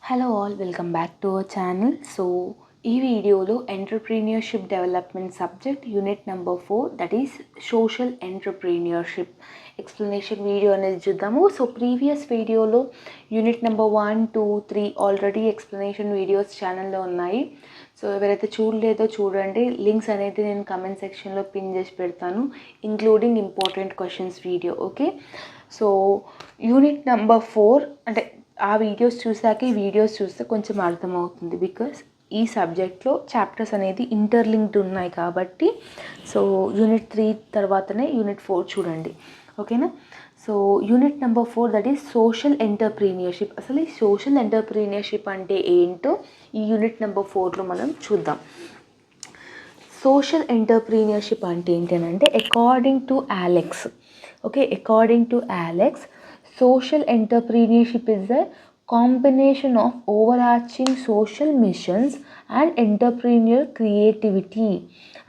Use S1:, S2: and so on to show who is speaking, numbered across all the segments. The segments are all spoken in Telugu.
S1: Hello all, welcome back to our channel. So ఈ వీడియోలో entrepreneurship development subject unit number 4, that is social entrepreneurship explanation video అనేది చూద్దాము. సో ప్రీవియస్ వీడియోలో unit number 1, 2, 3 already explanation videos ఛానల్లో ఉన్నాయి. సో ఎవరైతే చూడలేదో చూడండి, లింక్స్ అనేది నేను కమెంట్ సెక్షన్లో పిన్ చేసి పెడతాను, including important questions video. Okay, so unit number 4 అంటే ఆ వీడియోస్ చూసాక ఈ వీడియోస్ చూస్తే కొంచెం అర్థమవుతుంది, బికాస్ ఈ సబ్జెక్ట్లో చాప్టర్స్ అనేది ఇంటర్లింక్డ్ ఉన్నాయి కాబట్టి. సో యూనిట్ 3 తర్వాతనే యూనిట్ 4 చూడండి, ఓకేనా. So unit number 4, that is social entrepreneurship. అసలు ఈ సోషల్ ఎంటర్ప్రీనియర్షిప్ అంటే ఏంటో ఈ యూనిట్ నెంబర్ 4లో మనం చూద్దాం. సోషల్ ఎంటర్ప్రీనియర్షిప్ అంటే ఏంటంటే according to Alex, okay, according to Alex, social entrepreneurship is a combination of overarching social missions and entrepreneurial creativity.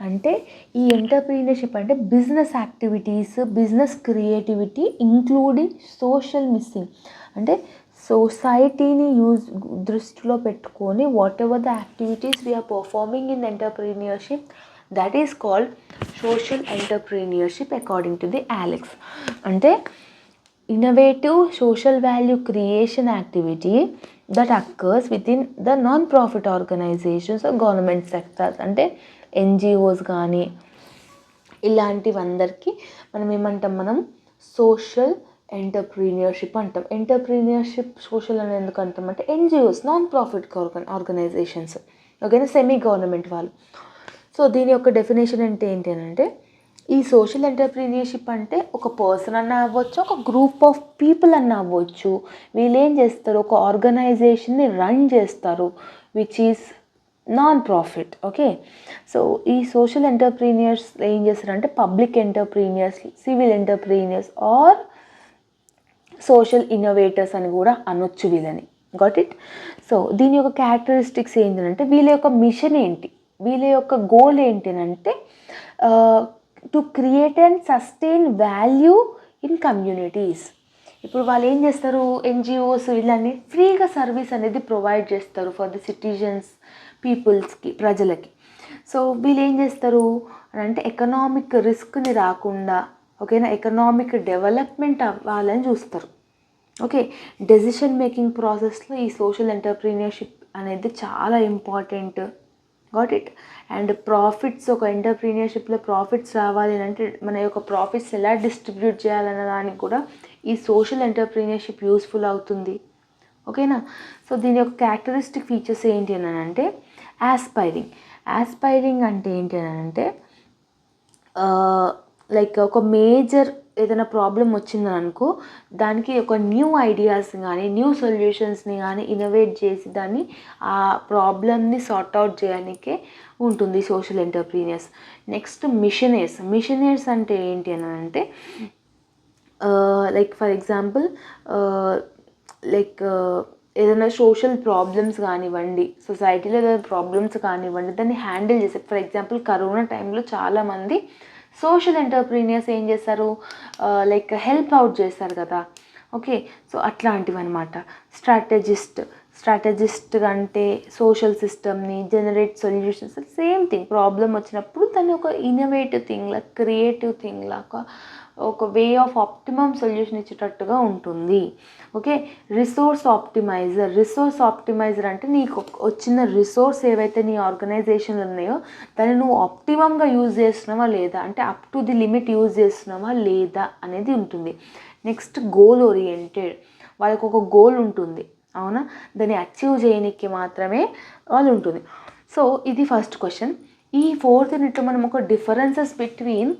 S1: అంటే ఈ ఎంటర్ప్రీనియర్షిప్ అంటే business activities, business creativity including social missing. అంటే సొసైటీని దృష్టిలో పెట్టుకొని whatever the activities we are performing in entrepreneurship, that is called social entrepreneurship according to the Alex. అంటే innovative social value creation activity that occurs within the non-profit organizations or government sectors. అంటే ఎన్జిఓస్ కానీ ఇలాంటివందరికీ మనం ఏమంటాం, మనం సోషల్ ఎంటర్ప్రీనియర్షిప్ అంటాం. ఎంటర్ప్రీనియర్షిప్ సోషల్ అని ఎందుకు అంటాం అంటే ఎన్జిఓస్, నాన్ ప్రాఫిట్ ఆర్గనైజేషన్స్, ఓకేనా, సెమీ గవర్నమెంట్ వాళ్ళు. సో దీని యొక్క డెఫినేషన్ అంటే ఏంటి అని అంటే, ఈ సోషల్ ఎంటర్ప్రీనియర్షిప్ అంటే ఒక పర్సన్ అన్న అవ్వచ్చు, ఒక గ్రూప్ ఆఫ్ పీపుల్ అన్న అవ్వచ్చు. వీళ్ళు ఏం చేస్తారు, ఒక ఆర్గనైజేషన్ని రన్ చేస్తారు which is non profit. Okay, so ఈ సోషల్ ఎంటర్ప్రీనియర్స్ ఏం చేస్తారంటే public entrepreneurs, civil entrepreneurs or social innovators అని కూడా అనొచ్చు వీళ్ళని. Got it. సో దీని యొక్క క్యారెక్టరిస్టిక్స్ ఏంటంటే, వీళ్ళ యొక్క మిషన్ ఏంటి, వీళ్ళ యొక్క గోల్ ఏంటంటే to create and sustain value in communities. ఇప్పుడు వాళ్ళు ఏం చేస్తారు, ఎన్జిఓస్ వీళ్ళని ఫ్రీగా సర్వీస్ అనేది ప్రొవైడ్ చేస్తారు ఫర్ ది సిటిజన్స్, పీపుల్స్కి, ప్రజలకి. సో వీళ్ళు ఏం చేస్తారు అని అంటే ఎకనామిక్ రిస్క్ని రాకుండా, ఓకేనా, ఎకనామిక్ డెవలప్మెంట్ అవ్వాలని చూస్తారు. ఓకే, డెసిషన్ మేకింగ్ ప్రాసెస్లో ఈ సోషల్ ఎంటర్ప్రీనియర్షిప్ అనేది చాలా important. Got it. And profits, ఒక ఎంటర్ప్రీనియర్షిప్లో ప్రాఫిట్స్ రావాలి అంటే మన యొక్క ప్రాఫిట్స్ ఎలా డిస్ట్రిబ్యూట్ చేయాలన్న దానికి కూడా ఈ సోషల్ ఎంటర్ప్రీనియర్షిప్ యూస్ఫుల్ అవుతుంది, ఓకేనా. సో దీని యొక్క క్యారెక్టరిస్టిక్ ఫీచర్స్ ఏంటి అని అంటే యాస్పైరింగ్. యాస్పైరింగ్ అంటే ఏంటి అని అంటే లైక్ ఒక మేజర్ ఏదైనా ప్రాబ్లం వచ్చిందని అనుకో, దానికి ఒక న్యూ ఐడియాస్ కానీ న్యూ సొల్యూషన్స్ని కానీ ఇన్నోవేట్ చేసి దాన్ని ఆ ప్రాబ్లమ్ని సార్ట్ అవుట్ చేయడానికే ఉంటుంది social entrepreneurs. Next missionaries. Missionaries అంటే ఏంటి అని అంటే లైక్ ఫర్ ఎగ్జాంపుల్ లైక్ ఏదైనా సోషల్ ప్రాబ్లమ్స్ కానివ్వండి, సొసైటీలో ఏదైనా ప్రాబ్లమ్స్ కానివ్వండి, దాన్ని హ్యాండిల్ చేసే, ఫర్ ఎగ్జాంపుల్ కరోనా టైంలో చాలామంది సోషల్ ఎంటర్ప్రీనియర్స్ ఏం చేస్తారు, లైక్ హెల్ప్ అవుట్ చేస్తారు కదా. ఓకే, సో అట్లాంటివి అనమాట. స్ట్రాటజిస్ట్ అంటే సోషల్ సిస్టమ్ని generate solutions, same thing. Problem వచ్చినప్పుడు దాన్ని ఒక ఇన్నోవేటివ్ థింగ్ లా, క్రియేటివ్ థింగ్ లా, ఒక వే ఆఫ్ ఆప్టిమమ్ సొల్యూషన్ ఇచ్చేటట్టుగా ఉంటుంది. ఓకే, రిసోర్స్ ఆప్టిమైజర్ అంటే నీకు వచ్చిన రిసోర్స్ ఏవైతే నీ ఆర్గనైజేషన్లు ఉన్నాయో దాన్ని నువ్వు ఆప్టిమమ్గా యూజ్ చేస్తున్నావా లేదా, అంటే up to the limit use చేస్తున్నావా లేదా అనేది ఉంటుంది. నెక్స్ట్ గోల్ ఓరియంటెడ్, వాళ్ళకు ఒక గోల్ ఉంటుంది, అవునా, దాన్ని అచీవ్ చేయడానికి మాత్రమే వాళ్ళు ఉంటుంది. సో ఇది ఫస్ట్ క్వశ్చన్. ఈ 4th యూనిట్లో మనం ఒక differences between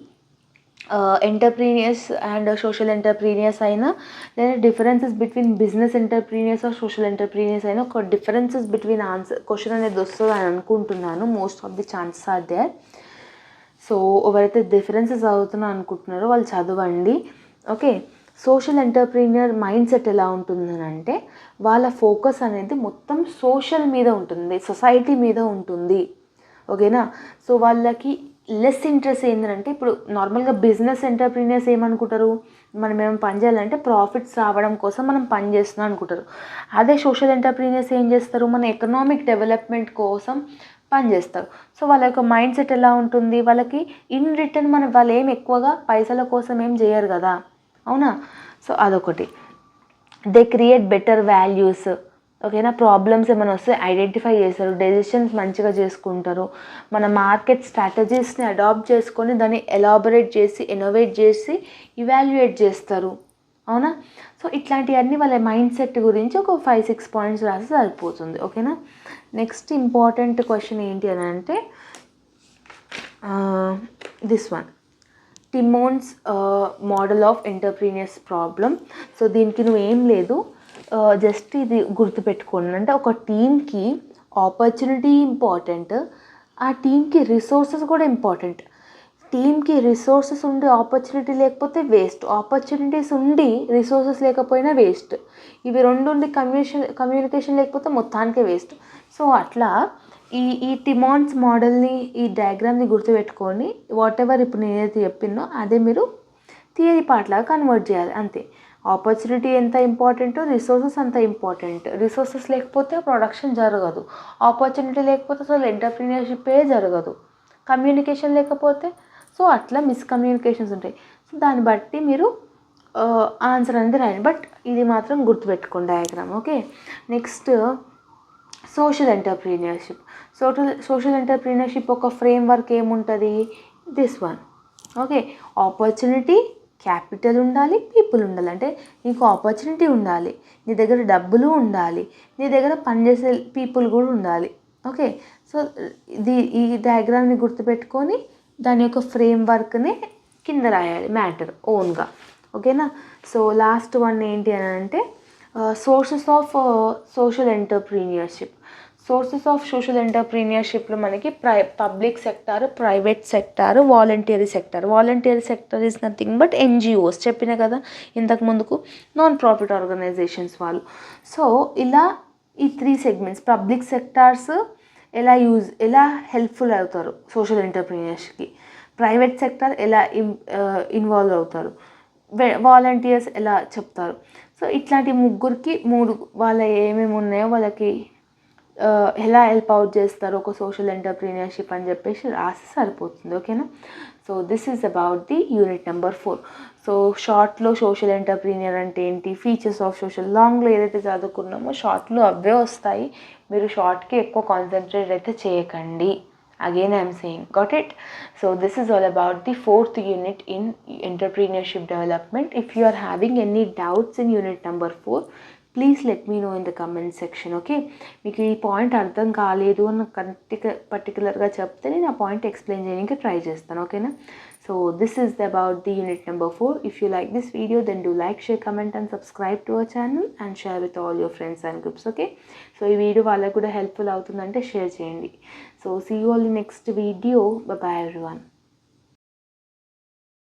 S1: entrepreneurs and social entrepreneurs అయినా, లేదా differences between business entrepreneurs or social entrepreneurs అయినా ఒక డిఫరెన్సెస్ బిట్వీన్ ఆన్సర్ క్వశ్చన్ అనేది వస్తుంది అని అనుకుంటున్నాను. Most of the chances are there. So ఎవరైతే డిఫరెన్సెస్ చదువుతున్నా అనుకుంటున్నారో వాళ్ళు చదవండి. Okay, social entrepreneur mindset ఎలా ఉంటుందని అంటే వాళ్ళ ఫోకస్ అనేది మొత్తం సోషల్ మీద ఉంటుంది, సొసైటీ మీద ఉంటుంది, ఓకేనా. సో వాళ్ళకి లెస్ ఇంట్రెస్ట్ ఏంటంటే, ఇప్పుడు నార్మల్గా బిజినెస్ ఎంటర్ప్రీనియర్స్ ఏమనుకుంటారు, మనం ఏమైనా పని చేయాలంటే ప్రాఫిట్స్ రావడం కోసం మనం పని చేస్తున్నాం అనుకుంటారు. అదే సోషల్ ఎంటర్‌ప్రెన్యూర్స్ ఏం చేస్తారు, మన ఎకనామిక్ డెవలప్మెంట్ కోసం పని చేస్తారు. సో వాళ్ళ యొక్క మైండ్ సెట్ ఎలా ఉంటుంది, వాళ్ళకి ఇన్ రిటర్న్ వాళ్ళు ఏం ఎక్కువగా పైసల కోసం ఏం చేయరు కదా, అవునా. సో అదొకటి. దే క్రియేట్ బెటర్ వాల్యూస్, ఓకేనా. ప్రాబ్లమ్స్ ఏమైనా వస్తే ఐడెంటిఫై చేస్తారు, డెసిషన్స్ మంచిగా చేసుకుంటారు, మన మార్కెట్ స్ట్రాటజీస్ని అడాప్ట్ చేసుకొని దాన్ని ఎలాబొరేట్ చేసి ఇన్నోవేట్ చేసి ఇవాల్యుయేట్ చేస్తారు, అవునా. సో ఇట్లాంటివన్నీ వాళ్ళ మైండ్ సెట్ గురించి ఒక 5-6 పాయింట్స్ రాసి సరిపోతుంది, ఓకేనా. నెక్స్ట్ ఇంపార్టెంట్ క్వశ్చన్ ఏంటి అని అంటే this one, Timmons model of entrepreneurs problem. So దీనికి నువ్వు ఏం లేదు, జస్ట్ ఇది గుర్తుపెట్టుకోండి. అంటే ఒక టీమ్కి ఆపర్చునిటీ ఇంపార్టెంట్, ఆ టీమ్కి రిసోర్సెస్ కూడా ఇంపార్టెంట్. టీమ్కి రిసోర్సెస్ ఉండి ఆపర్చునిటీ లేకపోతే వేస్ట్, ఆపర్చునిటీస్ ఉండి రిసోర్సెస్ లేకపోయినా వేస్ట్. ఇవి రెండు ఉండి కమ్యూనికేషన్ లేకపోతే మొత్తానికే వేస్ట్. సో అట్లా ఈ టిమాన్స్ మోడల్ని, ఈ డయాగ్రామ్ని గుర్తుపెట్టుకొని వాట్ ఎవర్ ఇప్పుడు నేనైతే చెప్పినో అదే మీరు థియరీ పార్ట్ లాగా కన్వర్ట్ చేయాలి, అంతే. ఆపర్చునిటీ ఎంత ఇంపార్టెంటో రిసోర్సెస్ అంత ఇంపార్టెంట్. రిసోర్సెస్ లేకపోతే ప్రొడక్షన్ జరగదు, ఆపర్చునిటీ లేకపోతే అసలు ఎంటర్‌ప్రెన్యూర్‌షిప్పే జరగదు, కమ్యూనికేషన్ లేకపోతే సో అట్లా మిస్‌కమ్యూనికేషన్స్ ఉంటాయి. సో దాన్ని బట్టి మీరు ఆన్సర్ అనేది రాయండి. బట్ ఇది మాత్రం గుర్తుపెట్టుకోండి diagram, okay. Next social entrepreneurship. Social entrepreneurship ఒక ఫ్రేమ్వర్క్ ఏముంటుంది, this one, okay. Opportunity, capital ఉండాలి, పీపుల్ ఉండాలి. అంటే నీకు ఆపర్చునిటీ ఉండాలి, నీ దగ్గర డబ్బులు ఉండాలి, నీ దగ్గర పనిచేసే పీపుల్ కూడా ఉండాలి, ఓకే. సో ఈ డయాగ్రామ్ని గుర్తుపెట్టుకొని దాని యొక్క ఫ్రేమ్వర్క్ని కింద రాయాలి మ్యాటర్ ఓన్గా, ఓకేనా. సో లాస్ట్ వన్ ఏంటి అని అంటే sources of social entrepreneurship. Sources of social ఎంటర్‌ప్రెన్యూర్‌షిప్లో మనకి public sector, private sector, voluntary sector. Voluntary sector is nothing but NGOs, చెప్పిన కదా ఇంతకు ముందుకు, నాన్ ప్రాఫిట్ ఆర్గనైజేషన్స్ వాళ్ళు. సో ఇలా ఈ 3 సెగ్మెంట్స్, పబ్లిక్ సెక్టార్స్ ఎలా హెల్ప్ఫుల్ అవుతారు సోషల్ ఎంటర్‌ప్రెన్యూర్స్కి, ప్రైవేట్ సెక్టార్ ఎలా ఇన్వాల్వ్ అవుతారు, వాలంటీర్స్ ఎలా చెప్తారు. సో ఇట్లాంటి ముగ్గురికి 3 వాళ్ళ ఏమేమి ఉన్నాయో వాళ్ళకి ఎలా హెల్ప్ అవుట్ చేస్తారు ఒక సోషల్ ఎంటర్‌ప్రెన్యూర్‌షిప్ అని చెప్పేసి రాసి సరిపోతుంది, ఓకేనా. So this is about the unit number 4. So షార్ట్లో సోషల్ ఎంటర్‌ప్రెన్యూర్ అంటే ఏంటి, ఫీచర్స్ ఆఫ్ సోషల్, లాంగ్లో ఏదైతే చదువుకున్నామో షార్ట్లో అవే వస్తాయి, మీరు షార్ట్కి ఎక్కువ కాన్సన్ట్రేట్ అయితే చేయకండి. Again I am saying, got it. So this is all about the 4th unit in entrepreneurship development. If you are having any doubts in unit number 4, please let me know in the comment section, okay. మీకు ఈ పాయింట్ అర్థం కాలేదు అని పర్టికులర్గా చెప్తే నేను ఆ పాయింట్ ఎక్స్ప్లెయిన్ చేయడానికి ట్రై చేస్తాను, ఓకేనా. So this is about the unit number 4. If you like this video then do like, share, comment and subscribe to our channel and share with all your friends and groups, okay. So ఈ వీడియో వాళ్ళకు కూడా హెల్ప్ఫుల్ అవుతుందంటే షేర్ చేయండి. So see you all in next video. Bye bye everyone.